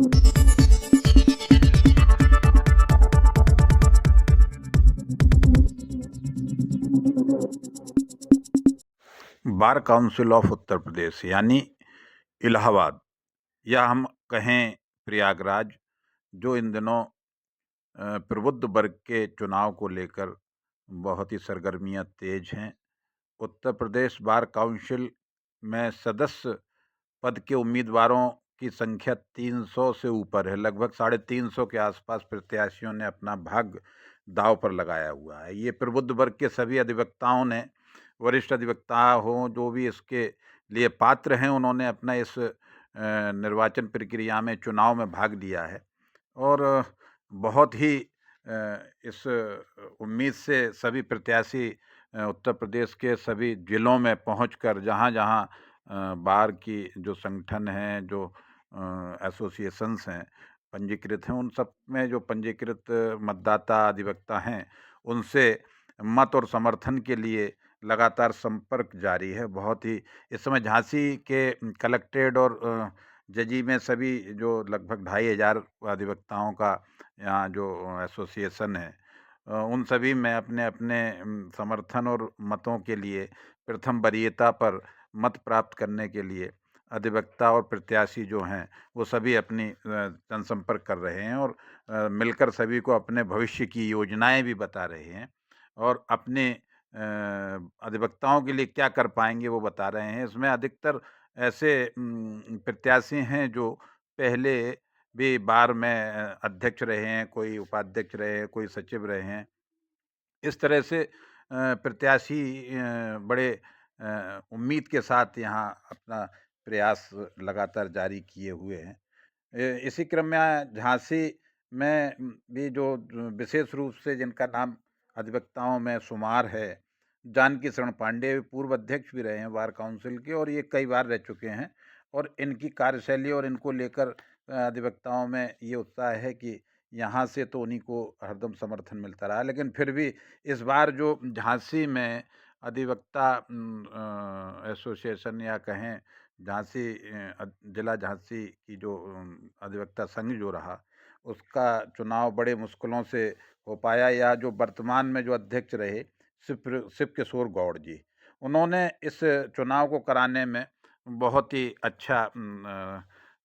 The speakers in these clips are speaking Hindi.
Bar council of Uttar Pradesh यानी इलाहाबाद, या हम कहें प्रयागराज, जो इन दिनों प्रबुद्ध वर्ग के चुनाव को लेकर बहुत ही सरगर्मियां तेज हैं। उत्तर प्रदेश बार काउंसिल में सदस्य पद के उम्मीदवारों की संख्या 300 से ऊपर है। लगभग 350 के आसपास प्रत्याशियों ने अपना भाग्य दांव पर लगाया हुआ है। ये प्रबुद्ध वर्ग के सभी अधिवक्ताओं ने, वरिष्ठ अधिवक्ता हों जो भी इसके लिए पात्र हैं, उन्होंने अपना इस निर्वाचन प्रक्रिया में, चुनाव में भाग लिया है। और बहुत ही इस उम्मीद से सभी प्रत्याशी उत्तर प्रदेश के सभी जिलों में पहुंचकर जहां जहां बार की जो संगठन हैं, जो एसोसिएशंस हैं, पंजीकृत हैं, उन सब में जो पंजीकृत मतदाता अधिवक्ता हैं, उनसे मत और समर्थन के लिए लगातार संपर्क जारी है। बहुत ही इस समय झांसी के कलेक्ट्रेट और जजी में सभी जो लगभग 2500 अधिवक्ताओं का यहाँ जो एसोसिएशन है, उन सभी में अपने अपने समर्थन और मतों के लिए प्रथम वरीयता पर मत प्राप्त करने के लिए अधिवक्ता और प्रत्याशी जो हैं वो सभी अपनी जनसंपर्क कर रहे हैं और मिलकर सभी को अपने भविष्य की योजनाएं भी बता रहे हैं और अपने अधिवक्ताओं के लिए क्या कर पाएंगे वो बता रहे हैं। इसमें अधिकतर ऐसे प्रत्याशी हैं जो पहले भी बार में अध्यक्ष रहे हैं, कोई उपाध्यक्ष रहे हैं, कोई सचिव रहे हैं। इस तरह से प्रत्याशी बड़े उम्मीद के साथ यहाँ अपना प्रयास लगातार जारी किए हुए हैं। इसी क्रम में झांसी में भी जो विशेष रूप से जिनका नाम अधिवक्ताओं में शुमार है, जानकी शरण पांडे पूर्व अध्यक्ष भी रहे हैं बार काउंसिल के और ये कई बार रह चुके हैं। और इनकी कार्यशैली और इनको लेकर अधिवक्ताओं में ये उत्साह है कि यहाँ से तो उन्हीं को हरदम समर्थन मिलता रहा, लेकिन फिर भी इस बार जो झांसी में अधिवक्ता एसोसिएशन या कहें झांसी जिला झांसी की जो अधिवक्ता संघ जो रहा, उसका चुनाव बड़े मुश्किलों से हो पाया। या जो वर्तमान में जो अध्यक्ष रहे शिव किशोर गौड़ जी, उन्होंने इस चुनाव को कराने में बहुत ही अच्छा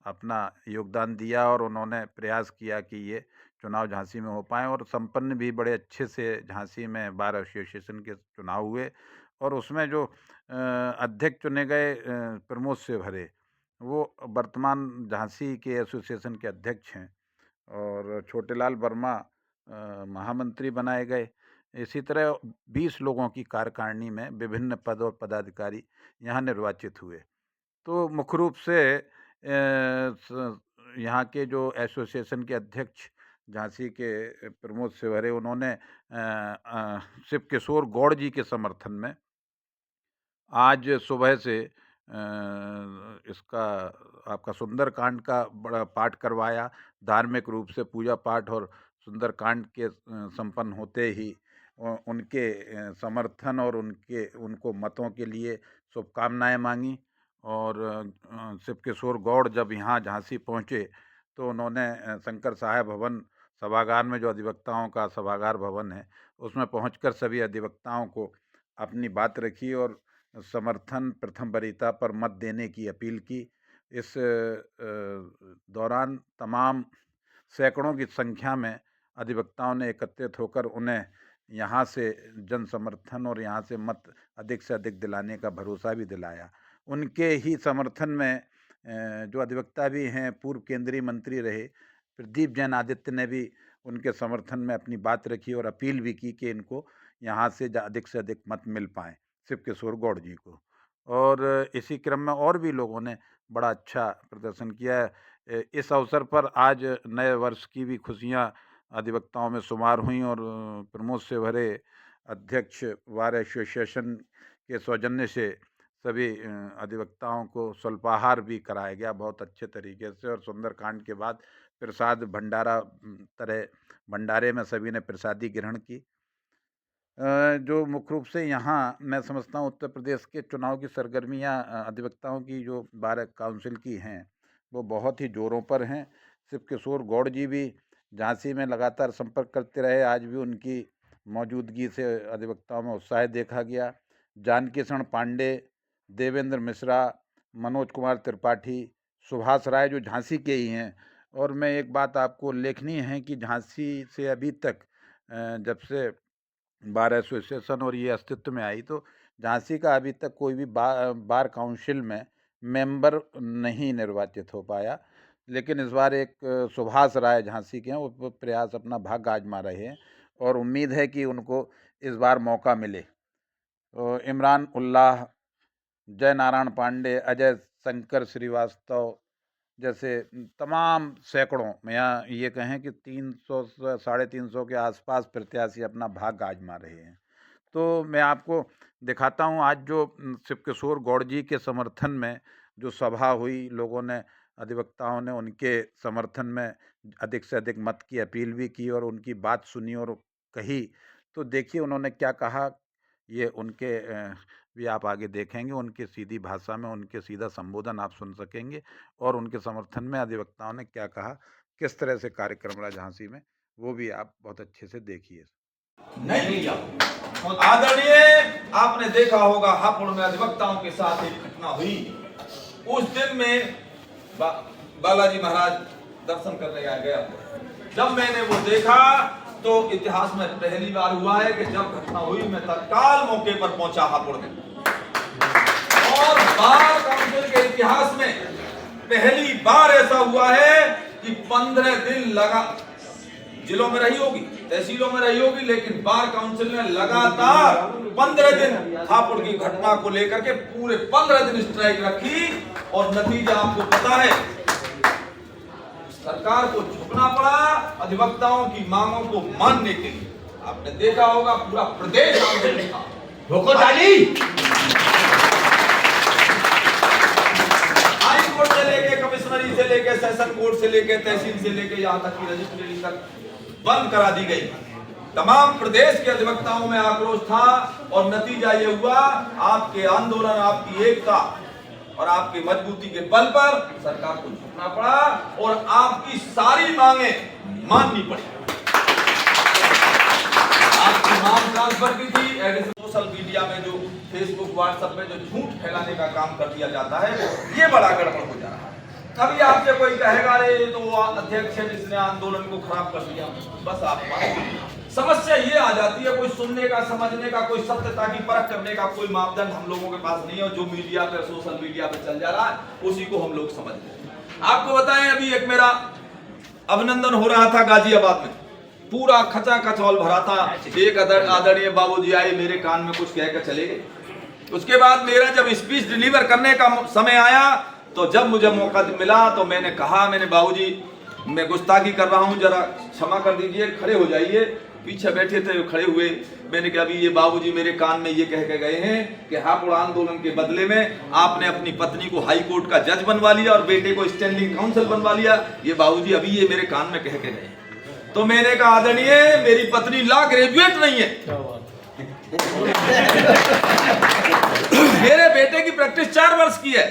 अपना योगदान दिया और उन्होंने प्रयास किया कि ये चुनाव झांसी में हो पाए और संपन्न भी बड़े अच्छे से झांसी में बार एसोसिएशन के चुनाव हुए। और उसमें जो अध्यक्ष चुने गए प्रमोद सेवहरे, वो वर्तमान झांसी के एसोसिएशन के अध्यक्ष हैं और छोटेलाल वर्मा महामंत्री बनाए गए। इसी तरह 20 लोगों की कार्यकारिणी में विभिन्न पद और पदाधिकारी यहाँ निर्वाचित हुए। तो मुख्य रूप से यहाँ के जो एसोसिएशन के अध्यक्ष झांसी के प्रमोद सेवहरे, उन्होंने शिव किशोर गौड़ जी के समर्थन में आज सुबह से इसका आपका सुंदरकांड का बड़ा पाठ करवाया। धार्मिक रूप से पूजा पाठ और सुंदरकांड के संपन्न होते ही उनके समर्थन और उनको मतों के लिए शुभकामनाएं मांगी। और शिव किशोर गौड़ जब यहाँ झांसी पहुँचे तो उन्होंने शंकर साहेब भवन सभागार में, जो अधिवक्ताओं का सभागार भवन है, उसमें पहुंचकर सभी अधिवक्ताओं को अपनी बात रखी और समर्थन प्रथम वरीयता पर मत देने की अपील की। इस दौरान तमाम सैकड़ों की संख्या में अधिवक्ताओं ने एकत्रित होकर उन्हें यहाँ से जन समर्थन और यहाँ से मत अधिक से अधिक दिलाने का भरोसा भी दिलाया। उनके ही समर्थन में जो अधिवक्ता भी हैं, पूर्व केंद्रीय मंत्री रहे प्रदीप जैन आदित्य ने भी उनके समर्थन में अपनी बात रखी और अपील भी की कि इनको यहाँ से अधिक मत मिल पाएँ, शिव किशोर गौड़ जी को। और इसी क्रम में और भी लोगों ने बड़ा अच्छा प्रदर्शन किया है। इस अवसर पर आज नए वर्ष की भी खुशियाँ अधिवक्ताओं में शुमार हुई और प्रमोद सेवहरे अध्यक्ष बार एसोसिएशन के सौजन्य से सभी अधिवक्ताओं को स्वल्पाहार भी कराया गया बहुत अच्छे तरीके से। और सुंदरकांड के बाद प्रसाद भंडारा तरह भंडारे में सभी ने प्रसादी ग्रहण की। जो मुख्य रूप से यहाँ मैं समझता हूँ उत्तर प्रदेश के चुनाव की सरगर्मियाँ अधिवक्ताओं की जो बार काउंसिल की हैं वो बहुत ही जोरों पर हैं। शिवकिशोर गौड़ जी भी झांसी में लगातार संपर्क करते रहे। आज भी उनकी मौजूदगी से अधिवक्ताओं में उत्साह देखा गया। जानकी शरण पांडे, देवेंद्र मिश्रा, मनोज कुमार त्रिपाठी, सुभाष राय जो झांसी के ही हैं। और मैं एक बात आपको उल्लेखनीय है कि झांसी से अभी तक जब से बार एसोसिएशन और ये अस्तित्व में आई, तो झांसी का अभी तक कोई भी बार काउंसिल में मेंबर नहीं निर्वाचित हो पाया। लेकिन इस बार एक सुभाष राय झांसी के हैं, वो प्रयास अपना भाग्य आजमा रहे हैं और उम्मीद है कि उनको इस बार मौका मिले। इमरान उल्लाह, जय नारायण पांडे, अजय शंकर श्रीवास्तव जैसे तमाम सैकड़ों में, यहाँ ये कहें कि 300 से 350 के आसपास प्रत्याशी अपना भाग्य आजमा रहे हैं। तो मैं आपको दिखाता हूँ आज जो शिवकिशोर गौड़ जी के समर्थन में जो सभा हुई, लोगों ने, अधिवक्ताओं ने उनके समर्थन में अधिक से अधिक मत की अपील भी की और उनकी बात सुनी और कही। तो देखिए उन्होंने क्या कहा, ये उनके भी आप आगे देखेंगे, उनके सीधी भाषा में उनके सीधा संबोधन आप सुन सकेंगे और उनके समर्थन में अधिवक्ताओं ने क्या कहा, किस तरह से कार्यक्रम रहा झांसी में, वो भी आप बहुत अच्छे से देखिए। नहीं किया आदरणीय, आपने देखा होगा हापुड़ में अधिवक्ताओं के साथ एक घटना हुई। उस दिन में बालाजी महाराज दर्शन करने आ गया। जब मैंने वो देखा तो इतिहास में पहली बार हुआ है कि जब घटना हुई मैं तत्काल मौके पर पहुंचा हापुड़ में। और बार काउंसिल के इतिहास में पहली बार ऐसा हुआ है कि 15 दिन लगा, जिलों में रही होगी, तहसीलों में रही होगी, लेकिन बार काउंसिल ने लगातार 15 दिन हापुड़ की घटना को लेकर के पूरे 15 दिन स्ट्राइक रखी। और नतीजा आपको पता है, सरकार को झुकना पड़ा अधिवक्ताओं की मांगों को मानने के लिए। आपने देखा होगा पूरा प्रदेश आंदोलन था। हाई कोर्ट से लेके कमिश्नरी से लेके सेशन कोर्ट से लेके तहसील से लेके यहाँ तक की रजिस्ट्री तक बंद करा दी गई। तमाम प्रदेश के अधिवक्ताओं में आक्रोश था और नतीजा ये हुआ, आपके आंदोलन, आपकी एकता और आपकी मजबूती के बल पर सरकार को झुकना पड़ा और आपकी सारी मांगे माननी पड़ी। आपकी मांग ट्रांसफर की थी, सोशल मीडिया में जो फेसबुक व्हाट्सएप में जो झूठ फैलाने का काम कर दिया जाता है, ये बड़ा गड़बड़ हो जा रहा है। अभी आपसे कोई कहेगा रे तो वो अध्यक्ष है जिसने आंदोलन को खराब कर दिया, बस आप समस्या ये आ जाती है, कोई सुनने का, समझने का, कोई सत्यता की परख करने का कोई मापदंड हम लोगों के पास नहीं है। जो मीडिया पे, सोशल मीडिया पे चल जा रहा है उसी को हम लोग समझ रहे हैं। आपको बताएं, अभी एक मेरा अभिनंदन हो रहा था गाजियाबाद में, पूरा खचाखच हॉल भरा था। एक आदरणीय बाबूजी आए, मेरे कान में कुछ कहकर चले गए। उसके बाद मेरा जब स्पीच डिलीवर करने का समय आया, तो जब मुझे मौका मिला तो मैंने कहा, मैंने बाबूजी मैं गुस्ताखी कर रहा हूं, जरा क्षमा कर दीजिए, खड़े हो जाइए। पीछे बैठे थे, खड़े हुए। मैंने कहा, अभी ये बाबूजी मेरे कान में ये कह के गए हैं कि हापुड़ आंदोलन के बदले में आपने अपनी पत्नी को हाई कोर्ट का जज बनवा लिया और बेटे को स्टैंडिंग काउंसिल बनवा लिया। ये बाबूजी अभी ये मेरे कान में कह के गए। तो मैंने कहा, आदरणीय, मेरी पत्नी लॉ ग्रेजुएट नहीं है, मेरे बेटे की प्रैक्टिस 4 वर्ष की है।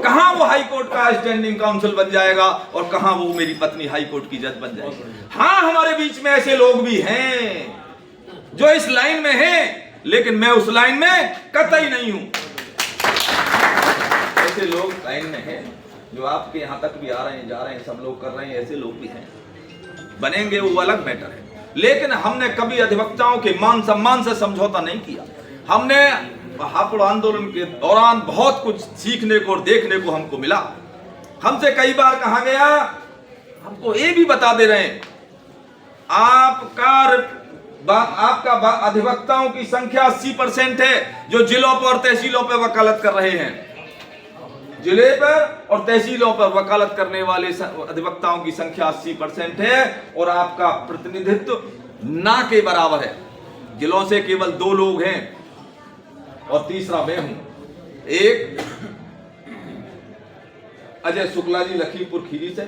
कहां वो हाई कोर्ट का स्टैंडिंग काउंसिल बन जाएगा और कहां वो मेरी पत्नी हाई कोर्ट की जज बन जाएगी। हाँ, हमारे बीच में ऐसे लोग भी हैं जो इस लाइन में हैं, लेकिन मैं उस लाइन में कतई नहीं हूं। ऐसे लोग लाइन में हैं जो आपके यहां तक भी आ रहे हैं, जा रहे हैं, सब लोग कर रहे हैं, ऐसे लोग भी हैं। बनेंगे वो अलग मैटर है, लेकिन हमने कभी अधिवक्ताओं के मान सम्मान से समझौता नहीं किया। हमने हापुड़ आंदोलन के दौरान बहुत कुछ सीखने को और देखने को हमको मिला। हमसे कई बार कहा गया, हमको ये भी बता दे रहे हैं, आपका अधिवक्ताओं की संख्या 80% है जो जिलों पर और तहसीलों पर वकालत कर रहे हैं। जिले पर और तहसीलों पर वकालत करने वाले अधिवक्ताओं की संख्या 80% है और आपका प्रतिनिधित्व ना के बराबर है। जिलों से केवल 2 लोग हैं और तीसरा मैं हूं। एक अजय शुक्ला जी लखीमपुर खीरी से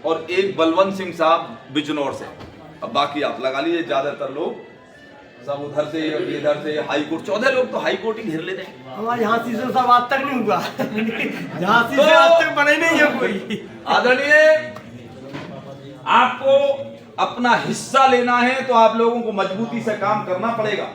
और एक बलवंत सिंह साहब बिजनौर से। अब बाकी आप लगा लीजिए, ज्यादातर लोग सब उधर से इधर से हाई कोर्ट, 14 लोग तो हाई कोर्ट ही घेर लेते हैं। हमारे यहाँ से सब आज तक नहीं हुआ, झांसी से आज तक बने नहीं है कोई। आदरणीय, आपको अपना हिस्सा लेना है तो आप लोगों को मजबूती से काम करना पड़ेगा।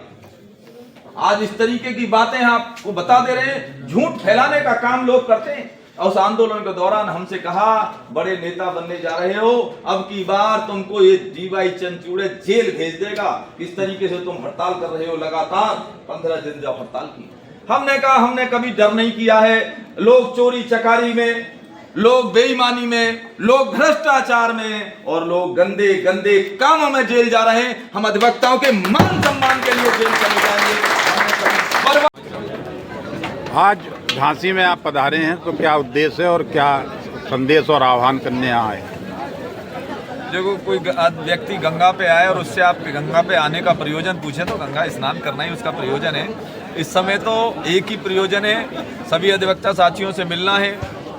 आज इस तरीके की बातें आपको बता दे रहे हैं, झूठ फैलाने का काम लोग करते हैं। उस आंदोलन के दौरान हमसे कहा, बड़े नेता बनने जा रहे हो, अब की बार तुमको ये DY चंद्रचूड़ जेल भेज देगा। इस तरीके से तुम हड़ताल कर रहे हो, लगातार 15 दिन जब हड़ताल की। हमने कहा हमने कभी डर नहीं किया है। लोग चोरी चकारी में, लोग बेईमानी में, लोग भ्रष्टाचार में और लोग गंदे गंदे कामों में जेल जा रहे हैं। हम अधिवक्ताओं के मान सम्मान के लिए जेल चले जाएंगे। आज झांसी में आप पधारे हैं, तो क्या उद्देश्य है और क्या संदेश और आह्वान करने आए? देखो, कोई व्यक्ति गंगा पे आए और उससे आप गंगा पे आने का प्रयोजन पूछे तो गंगा स्नान करना ही उसका प्रयोजन है। इस समय तो एक ही प्रयोजन है, सभी अधिवक्ता साथियों से मिलना है,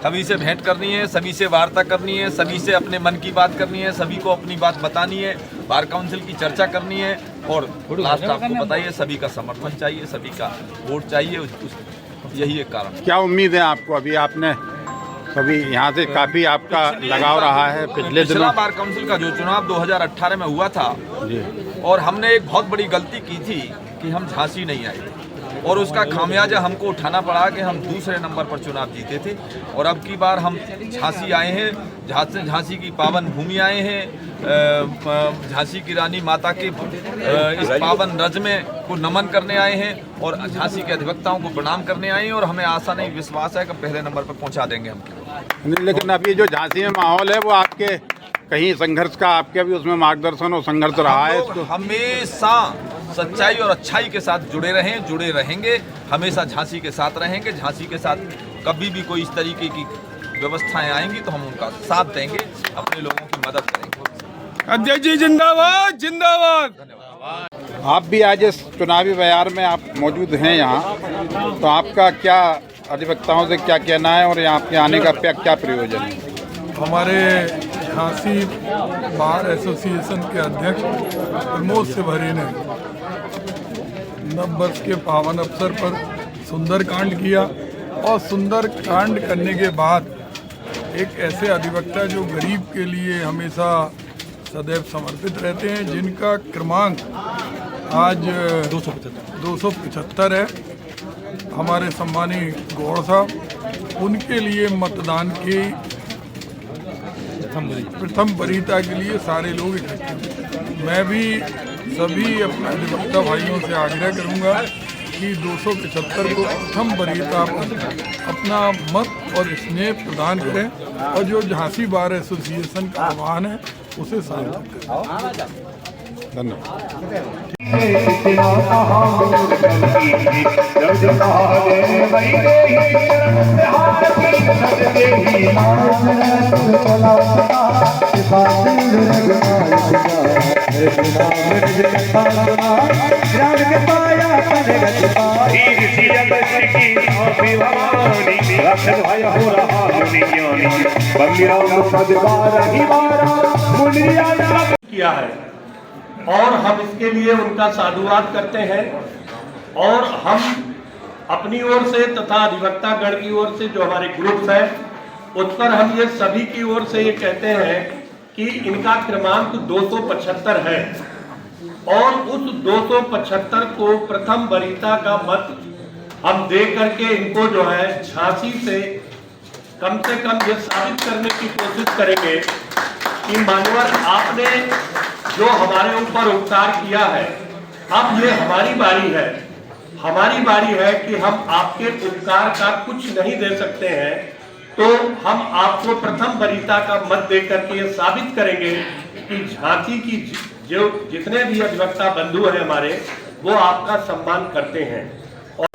सभी से भेंट करनी है, सभी से वार्ता करनी है, सभी से अपने मन की बात करनी है, सभी को अपनी बात बतानी है, बार काउंसिल की चर्चा करनी है और लास्ट आपको बताइए सभी का समर्थन चाहिए, सभी का वोट चाहिए। यही एक कारण। क्या उम्मीद है आपको? अभी आपने सभी यहाँ से काफी आपका लगाव रहा है पिछले दिनों। बार काउंसिल का जो चुनाव 2018 में हुआ था जी, और हमने एक बहुत बड़ी गलती की थी कि हम झांसी नहीं आए और उसका खामियाजा हमको उठाना पड़ा कि हम दूसरे नंबर पर चुनाव जीते थे। और अब की बार हम झांसी आए हैं, झांसी की पावन भूमि आए हैं, झांसी की रानी माता के इस पावन रज में को नमन करने आए हैं और झांसी के अधिवक्ताओं को प्रणाम करने आए हैं और हमें आशा नहीं विश्वास है कि पहले नंबर पर पहुंचा देंगे हम। लेकिन अभी जो झांसी में माहौल है वो आपके कहीं संघर्ष का, आपके भी उसमें मार्गदर्शन और संघर्ष रहा है? इसको हमेशा सच्चाई और अच्छाई के साथ जुड़े रहेंगे, हमेशा झांसी के साथ रहेंगे। झांसी के साथ कभी भी कोई इस तरीके की व्यवस्थाएं आएंगी तो हम उनका साथ देंगे, अपने लोगों की मदद करेंगे। अध्यक्ष जी जिंदाबाद, जिंदाबाद। धन्यवाद। आप भी आज इस चुनावी बयार में आप मौजूद हैं यहाँ, तो आपका क्या अधिवक्ताओं से क्या कहना है और यहाँ आपके आने का क्या प्रयोजन है? हमारे झांसी बार एसोसिएशन के अध्यक्ष प्रमोद सिवहरी ने नव वर्ष के पावन अवसर पर सुंदरकांड किया और सुंदरकांड करने के बाद एक ऐसे अधिवक्ता जो गरीब के लिए हमेशा सदैव समर्पित रहते हैं, जिनका क्रमांक आज 275 है, हमारे सम्मानी गौड़ साहब, उनके लिए मतदान की प्रथम वरीयता के लिए सारे लोग इकट्ठे हुए। मैं भी सभी अपने अधिवक्ता भाइयों से आग्रह करूंगा कि 275 को प्रथम वरीयता अपना मत और स्नेह प्रदान करें और जो झांसी बार एसोसिएशन का आह्वान है उसे सार्थक करें। धन्यवाद। किया है और हम इसके लिए उनका साधुवाद करते हैं और हम अपनी ओर से तथा अधिवक्ता गण की ओर से जो हमारे ग्रुप्स है उस पर हम ये सभी की ओर से ये कहते हैं कि इनका क्रमांक 275 है और उस 275 को प्रथम वरीयता का मत हम दे करके इनको जो है झांसी से कम ये साबित करने की कोशिश करेंगे कि मान्यवर आपने जो हमारे ऊपर उपकार किया है, अब ये हमारी बारी है कि हम आपके उपकार का कुछ नहीं दे सकते हैं, तो हम आपको प्रथम वरीयता का मत दे करके ये साबित करेंगे कि झांसी की जो जितने भी अधिवक्ता बंधु हैं हमारे, वो आपका सम्मान करते हैं। और